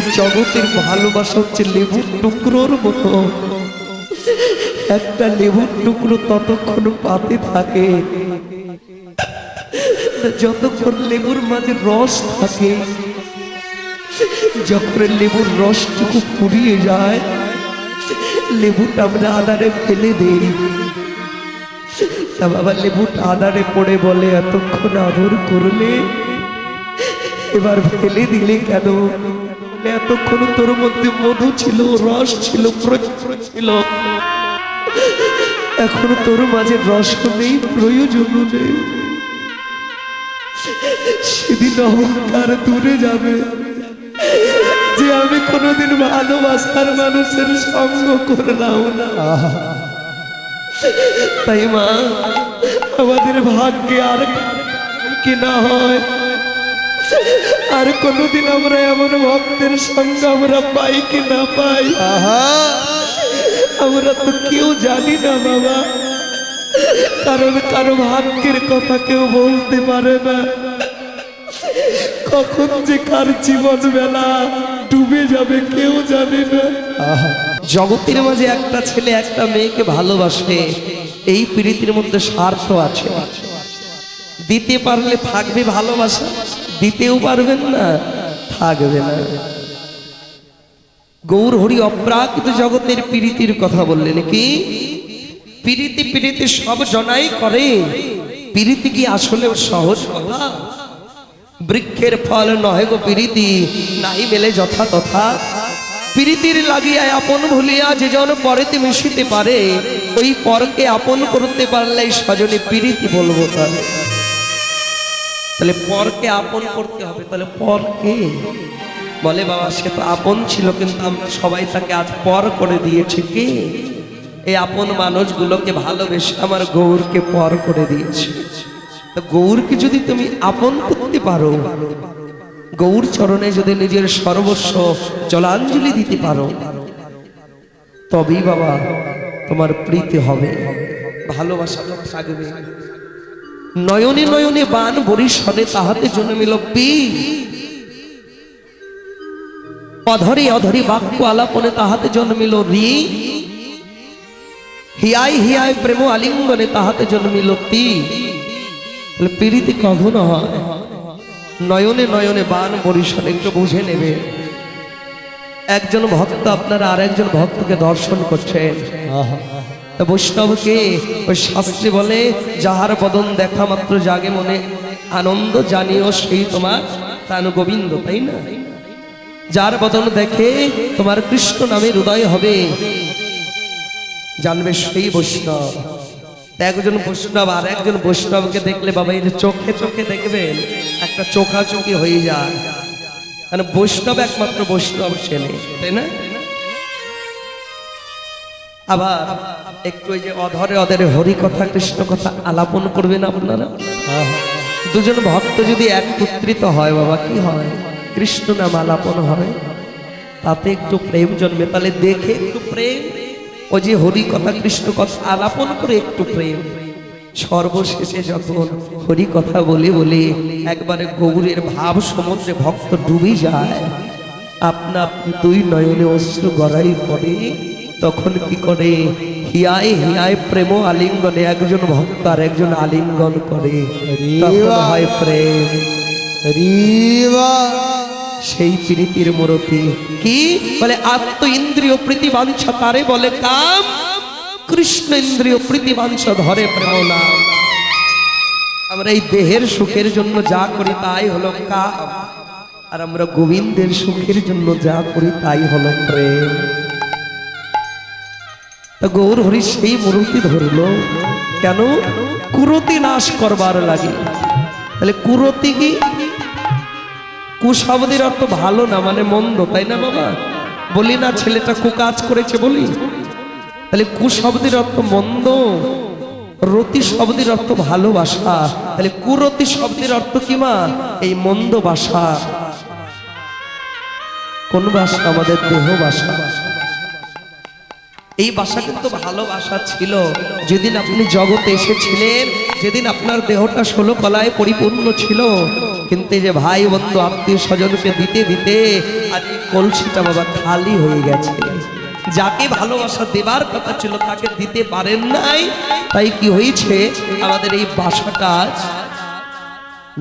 এই জগতের ভালোবাসা হচ্ছে লেবুর টুকরোর মতো। একটা লেবুর টুকরো ততক্ষণ পাতে থাকে যতক্ষণ লেবুর মাঝে রস থাকে। যখন লেবুর রসটুকু ফুরিয়ে যায়, লেবুটা আমরা আদারে ফেলে দেই। তা বাবা লেবুটা আদারে পড়ে বলে, এতক্ষণ আদর করলে এবার ফেলে দিলে কেন? এতক্ষণ তোর মধ্যে মধু ছিল, রস ছিল, ছিল, এখন তোর মাঝে রস নেই, প্রয়োজন নেই। সেদিন অহংকার দূরে যাবে যে আমি কোনোদিন ভালোবাসার মানুষের সঙ্গ করলাম না। তাই মা, আমাদের ভাগ্যে আর কি না হয়, আর কোনোদিন আমরা এমন ভক্তের সঙ্গ আমরা পাই কি না পাই, আমরা তো কেউ জানি না বাবা। কারণ কারো ভাগ্যের কথা কেউ বলতে পারে না। কখন যে কার জীবন বেলা ডুবে যাবে কেউ জানে না। জগতের মাঝে একটা ছেলে একটা মেয়েকে ভালোবাসে, এই প্রীতির মধ্যে স্বার্থ আছে। দিতে পারলে থাকবে ভালোবাসা, দিতেও পারবেন না, থাকবে না। গৌর হরি অপ্রাকৃত জগতের প্রীতির কথা বললেন কি? প্রীতি প্রীতি সব জনাই করে, প্রীতি কি আসলে সহজ কথা? বৃক্ষের ফল নহে গো প্রীতি, নাই মেলে যথা তথা। প্রীতির লাগিয়া আপন ভুলিয়া যে জন পরেতে মিশিতে পারে, ওই পরকে আপন করতে পারলে স্বজনে প্রীতি বলবো। তাহলে পরকে আপন করতে হবে। তাহলে পরকে বলে বাবা সে তো আপন ছিল, কিন্তু আমরা সবাই তাকে আজ পর করে দিয়েছি। কে? এই আপন মানুষগুলোকে ভালোবেসে আমার গৌরকে পর করে দিয়েছে। তো গৌরকে যদি তুমি আপন করতে পারো, গৌর চরণে যদি নিজের সর্বস্ব জলাঞ্জলি দিতে পারো, তবেই বাবা তোমার প্রীতি হবে, ভালোবাসা থাকবে। নয়নে নয়নে বান বরিশনে তাহাতে জন্মিল পি, অধরে অধরে বাক্য আলাপনে তাহাতে জন্মিল রি, হিয়ায় হিয়ায় প্রেম আলিঙ্গনে তাহাতে জন্মিল তি। প্রীতি কখনো হয় নয়নে নয়নে বান বরিশনে। একটু বুঝে নেবে, একজন ভক্ত আপনারা আর একজন ভক্তকে দর্শন করছেন। বৈষ্ণবকে ওই শাস্ত্রে বলে, যাহার বদন দেখা মাত্র জাগে মনে আনন্দ, জানিও সেই তোমার প্রাণ গোবিন্দ। তাই না? যার বদন দেখে তোমার কৃষ্ণ নামের উদয় হবে, জানবে সেই বৈষ্ণব। একজন বৈষ্ণব আর একজন বৈষ্ণবকে দেখলে বাবা এই যে চোখে চোখে দেখবেন একটা চোখাচোখি হয়ে যায়। কারণ বৈষ্ণব একমাত্র বৈষ্ণব চেনে, তাই না? আবার একটু ওই যে অধরে অধরে হরি কথা কৃষ্ণ কথা আলাপন করবেন আপনারা। দুজন ভক্ত যদি একত্রিত হয় বাবা কি হয়? কৃষ্ণ নাম আলাপন হয়, তাতে একটু প্রেম জন্মে। তাহলে দেখে একটু প্রেম, ওই যে হরি কথা কৃষ্ণ কথা আলাপন করে একটু প্রেম। সর্বশেষে যখন হরি কথা বলে বলে একবারে গৌরের ভাব সমুদ্রে ভক্ত ডুবে যায়, আপনা দুই নয়নে অশ্রু গড়াই পড়ে, তখন কি করে? হিয়ায় হিয়ায় প্রেম আলিঙ্গনে একজন ভক্ত আর একজন আলিঙ্গন করে, তখন হয় প্রেম। সেই প্রীতির মূর্তি কি বলে? আত্ম ইন্দ্রিয় প্রীতি বাঞ্ছা তারে বলে কাম, কৃষ্ণ ইন্দ্রিয় প্রীতি বাঞ্ছা ধরে প্রেম নাম। আমরা এই দেহের সুখের জন্য যা করি তাই হলো কাম, আর আমরা গোবিন্দের সুখের জন্য যা করি তাই হলো প্রেম। গৌর হরি সেই মূর্তি ধরল কেন? কুরতি নাশ করবার লাগে। তাহলে কুরতি কি? কুশব্দের অর্থ ভালো না, মানে মন্দ, তাই না বাবা? বলি না ছেলেটা কুকাজ করেছে বলি। তাহলে কুশব্দের অর্থ মন্দ, রতি শব্দের অর্থ ভালোবাসা। তাহলে কুরতি শব্দের অর্থ কি মা? এই মন্দ বাসা। কোন বাসা? আমাদের দেহ বাসা। এই বাসা কিন্তু ভালোবাসা ছিল। যেদিন আপনি জগতে এসেছিলেন, যেদিন আপনার দেহটা 16 কলায় পরিপূর্ণ ছিল, কিন্তু এই যে ভাই বন্ধু আত্মীয় স্বজনকে দিতে দিতে আর এই কলসিটা বাবা খালি হয়ে গেছে। যাকে ভালোবাসা দেবার কথা ছিল তাকে দিতে পারেন নাই, তাই কি হয়েছে আমাদের এই বাসাটা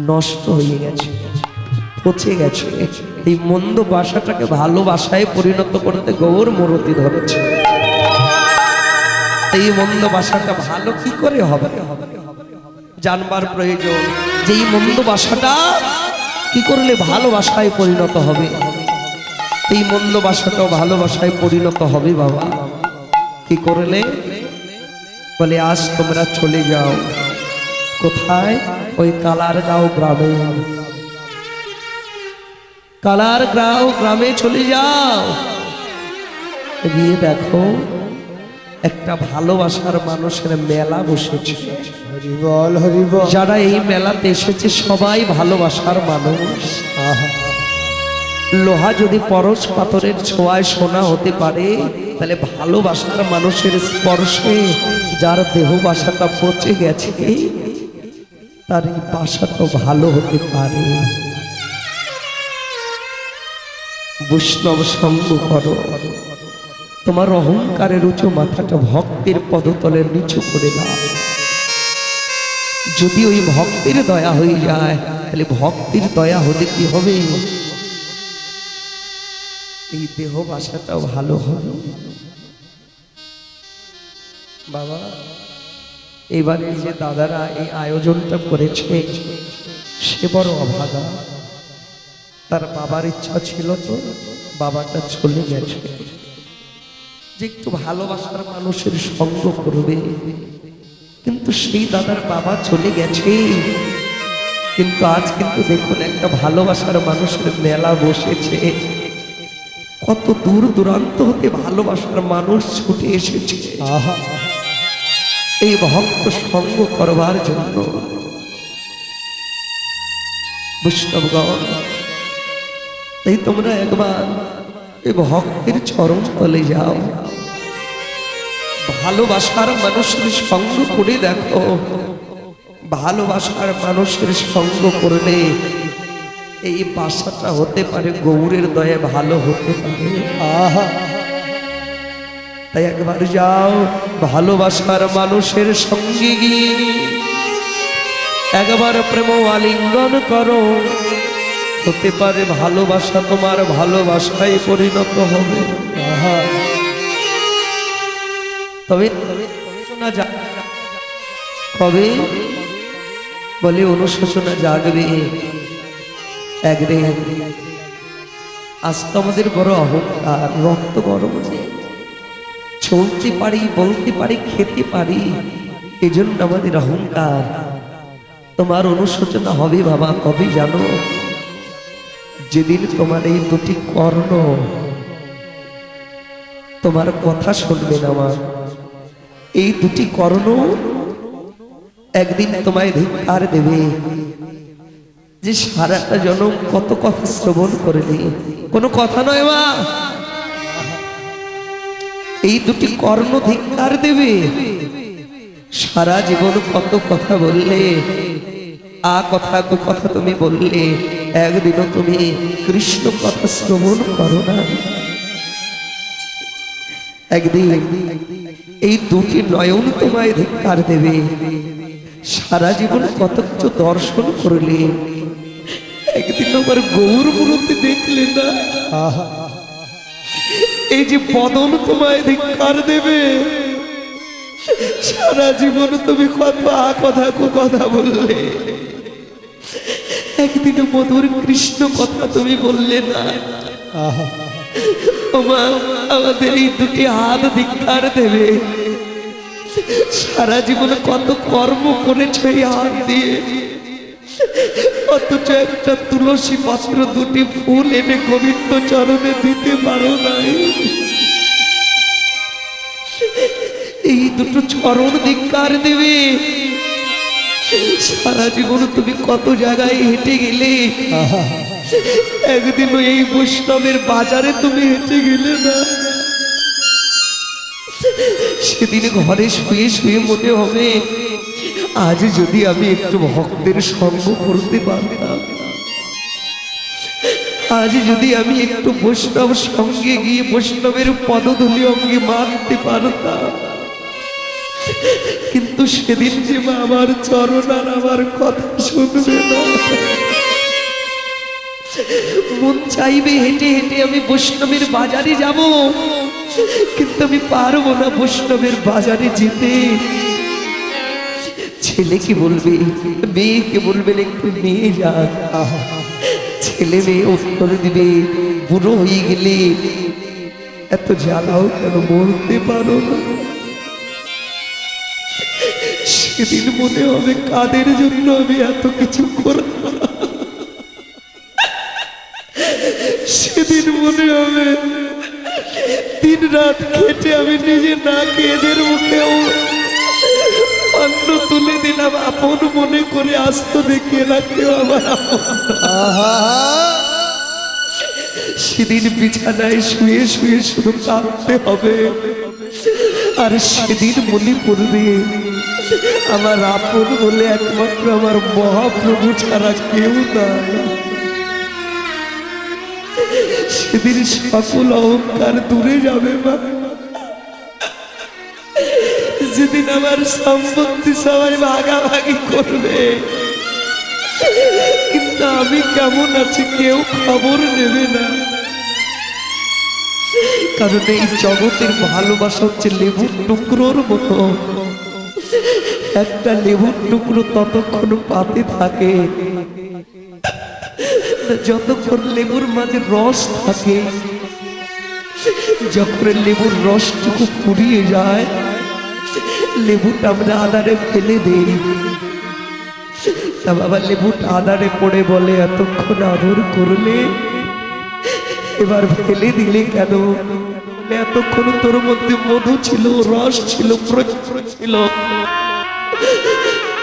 নষ্ট হয়ে গেছে, পচে গেছে। এই মন্দ বাসাটাকে ভালোবাসায় পরিণত করতে গৌর মূরতি ধরেছে। এই মন্দ বাসাটা ভালো কি করে হবে জানবার প্রয়োজন, যে এই মন্দ বাসাটা কি করলে ভালোবাসায় পরিণত হবে। এই মন্দ বাসাটাও ভালোবাসায় পরিণত হবে বাবা, কি করলে? বলে আজ তোমরা চলে যাও কোথায়? ওই কালারগাঁও গ্রামে। কালারগাঁও গ্রামে চলে যাও, গিয়ে দেখো একটা ভালোবাসার মানুষের মেলা বসেছে। হরিবল হরিবল। যারা এই মেলাতে এসেছে সবাই ভালোবাসার মানুষ। লোহা যদি পরশ পাথরের ছোঁয়ায় সোনা হতে পারে, তাহলে ভালোবাসার মানুষের স্পর্শে যার দেহ বাসাটা পচে গেছে তার এই বাসাটা ভালো হতে পারে। বৈষ্ণব সঙ্গ করো, তোমার অহংকারের উঁচু মাথাটা ভক্তের পদতলের নিচু করে দাও। যদি ওই ভক্তের দয়া হয়ে যায়, তাহলে ভক্তির দয়া হলে কি হবে? এই দেহ বাসাটাও ভালো হবে। বাবা এবারে যে দাদারা এই আয়োজনটা করেছে সে বড় অভাগা। তার বাবার ইচ্ছা ছিল তো, বাবাটা চলে গেছে, যে একটু ভালোবাসার মানুষের সঙ্গ করবে, কিন্তু সেই দাদার বাবা চলে গেছে। কিন্তু আজ কিন্তু দেখুন একটা ভালোবাসার মানুষের মেলা বসেছে, কত দূর দূরান্ত হতে ভালোবাসার মানুষ ছুটে এসেছে এই ভক্ত সঙ্গ করবার জন্য। বৈষ্ণবগণ, তাই তোমরা একবার এই ভক্তের চরণ তলে যাও, ভালোবাসার মানুষের সঙ্গ করে দেখো। ভালোবাসার মানুষের সঙ্গ করলে এই বাসাটা হতে পারে গৌরের দয়ে ভালো হতে পারে। তাই একবার যাও, ভালোবাসার মানুষের সঙ্গে গিয়ে একবার প্রেম আলিঙ্গন করো, হতে পারে ভালোবাসা তোমার ভালোবাসায় পরিণত হবে। তবে শোনা যাক কবে? বলে অনুশোচনা জাগবে একদিন। আজ তো আমাদের বড় অহংকার, রক্ত গরম, চলতে পারি, বলতে পারি, খেতে পারি, এজন্য আমাদের অহংকার। তোমার অনুশোচনা হবে বাবা কবে জানো? যেদিন তোমার এই দুটি কর্ণ তোমার কথা শুনবে না, আমার এই দুটি কর্ণ একদিন তোমায় ধিক্কার দেবে যে সারাটা জনম কত কথা শ্রবণ করলি, কোনো কথা নয় মা। এই দুটি কর্ণ ধিক্কার দেবে, সারা জীবন কত কথা বললে, আ কথা কু কথা তুমি বললে, একদিনও তুমি কৃষ্ণ কথা শ্রবণ করো না। একদিন এই দুটি নয়ন তোমায় ধিক্কার দেবে, সারা জীবন কত কিছু দর্শন করলে, একদিন আমার গৌর মূর্তি দেখলে না। এই যে বদন তোমায় ধিক্কার দেবে, সারা জীবন তুমি কত আ কথা কু কথা বললে, একদিন মধুর কৃষ্ণ কথা তুমি বললে না। আমাদের এই দুটি হাত ধিক্কার দেবে, সারা জীবনে কত কর্ম করেছে এই হাত দিয়ে, অথচ একটা তুলসী পাত্র দুটি ফুল এনে গোবিন্দ চরণে দিতে পারো নাই। এই দুটো চরণ ধিক্কার দেবে, সারা জীবন তুমি কত জায়গায় হেঁটে গেলে, একদিন এই বৈষ্ণবের বাজারে তুমি হেঁটে গেলে না। সেদিন ঘরে শুয়ে শুয়ে মনে হবে আজ যদি আমি একটু ভক্তের সঙ্গ করতে পারতাম, আজ যদি আমি একটু বৈষ্ণব সঙ্গে গিয়ে বৈষ্ণবের পদধূলি অঙ্গে মানতে পারতাম, কিন্তু সেদিন যে মা আমার চরণ আর আমার কথা শুনবে না। মন চাইবে হেঁটে হেঁটে আমি বৈষ্ণবের বাজারে যাব, কিন্তু আমি পারবো না বৈষ্ণবের বাজারে যেতে। ছেলে কি বলবে, মেয়েকে বলবেন একটু নিয়ে যান, ছেলে মেয়ে উত্তর দিবে বুড়ো হয়ে গেলে এত জ্বালাও কেন, বলতে পারো না। সেদিন মনে হবে কাদের জন্য আমি এত কিছু করলাম। সেদিন মনে হবে দিন রাত খেটে আমি নিজে না খেয়ে এদের মুখেও অন্ন তুলে দিলাম, আপন মনে করে আসতো দেখে না কেউ আমার আপন। সেদিন বিছানায় শুয়ে শুয়ে শুধু কাঁদতে হবে, আর সেদিন মনে পড়বে আমার আপন বলে একমাত্র আমার মহাপ্রভু ছাড়া কেউ না। সেদিন সকল অহংকার দূরে যাবে মা। যেদিন আমার সম্পত্তি সবাই ভাগাভাগি করবে, কিন্তু আমি কেমন আছি কেউ খবর নেবে না। কারণ এই জগতের ভালোবাসা হচ্ছে লেবুর টুকরোর মতো। একটা লেবুর টুকরো ততক্ষণ পাতে থাকে যতক্ষণ লেবুর মাঝে রস থাকে। যখন লেবুর রসটুকু ফুরিয়ে যায়, লেবুটা আমরা আদারে ফেলে দেই। তা বাবা লেবুটা আদারে পড়ে বলে, এতক্ষণ আদর করলে এবার ফেলে দিলে কেন? এতক্ষণ তোর মধ্যে মধু ছিল, রস ছিল, ছিল,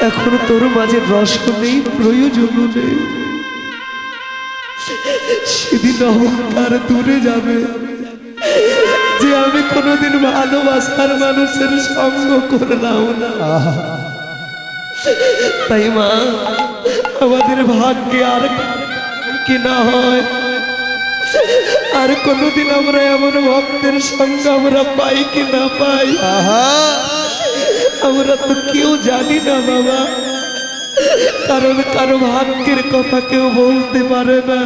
এখন তোর মাঝে রস নেই, প্রয়োজন নেই। সেদিন অহংকার দূরে যাবে যে আমি কোনোদিন ভালোবাসার মানুষের সঙ্গ করলাম না। তাই মা, আমাদের ভাগ্যে আর কি না হয়, আর কোনোদিন আমরা এমন ভক্তের সঙ্গ আমরা পাই কি না পাই আমরা তো কেউ জানি না বাবা। কারণ কারো ভাগ্যের কথা কেউ বলতে পারে না,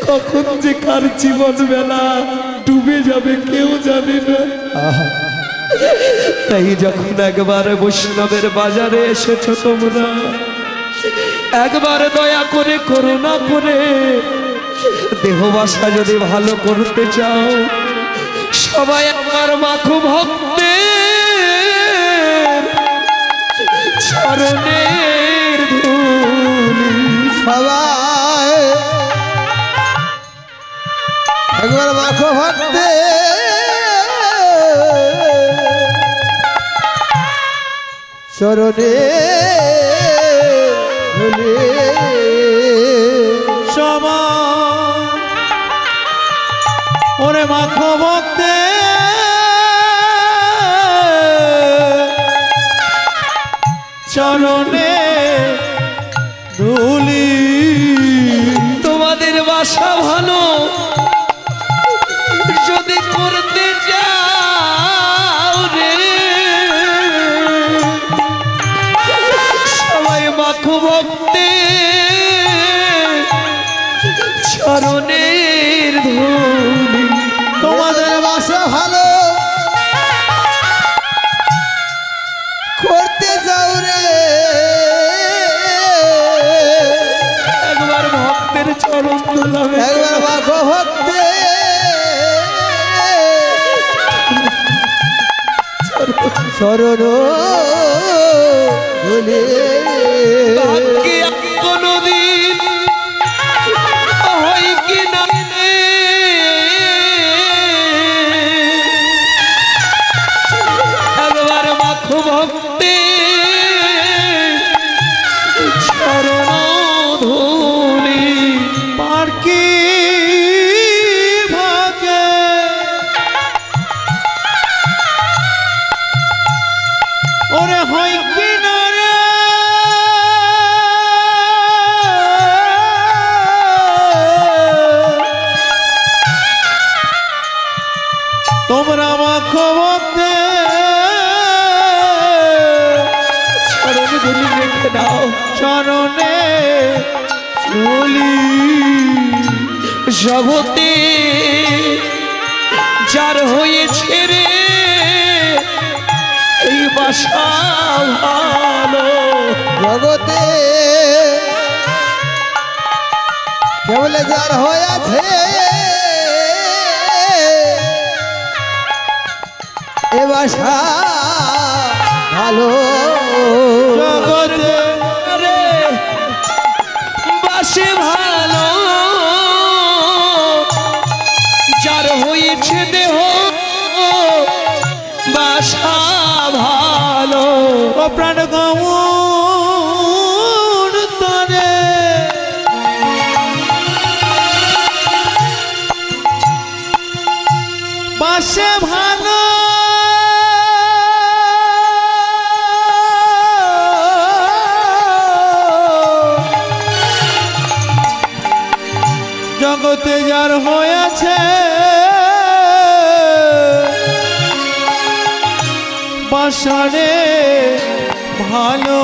কখন যে কার জীবন বেলা ডুবে যাবে কেউ জানে না। তাই যখন একবার বৈষ্ণবের বাজারে এসেছো তোমরা, একবার দয়া করে করুণা করে দেহবাসা যদি ভালো করতে চাও, সবাই আমার মাখো ভক্তের চরণের ধুলি, সবাই একবার মাখো ভক্তে চরণে ধুলি, সবাই ওরে মাখো ভক্তে চরণে ধুলি। তোমাদের বাসা ভালো যদি করতে যাও রে, সবাই মাখো ভক্তে চরণের ধুলি। তোমাদের বাসা ভালো করতে যাও রে, একবার ভক্তের চরণ তোলাবে, একবার মাখো ভক্তে চরণ ধুলি। ভাগ্যে কোনদিন হয় কি না একবার মাখো ভক্তে চরণ ধুলি। পার কি ভাগে ওরে হয় কি না রে, তোমরা মাখো ভক্তে চরণে ধুলি রেখে দাও, চরণে ধুলি জগতে যার হয়েছে রে এই বাসা ভালো, জগতে কেবল যার হয়েছে এ বাসা ভালো, জগতে রে বাসে ভালো, যার হয়েছে দেহ বাসা ভালো। ও প্রাণ গৌর তরে বাসে ভালো, জগতে যার হয়েছে বাসারে ভালো।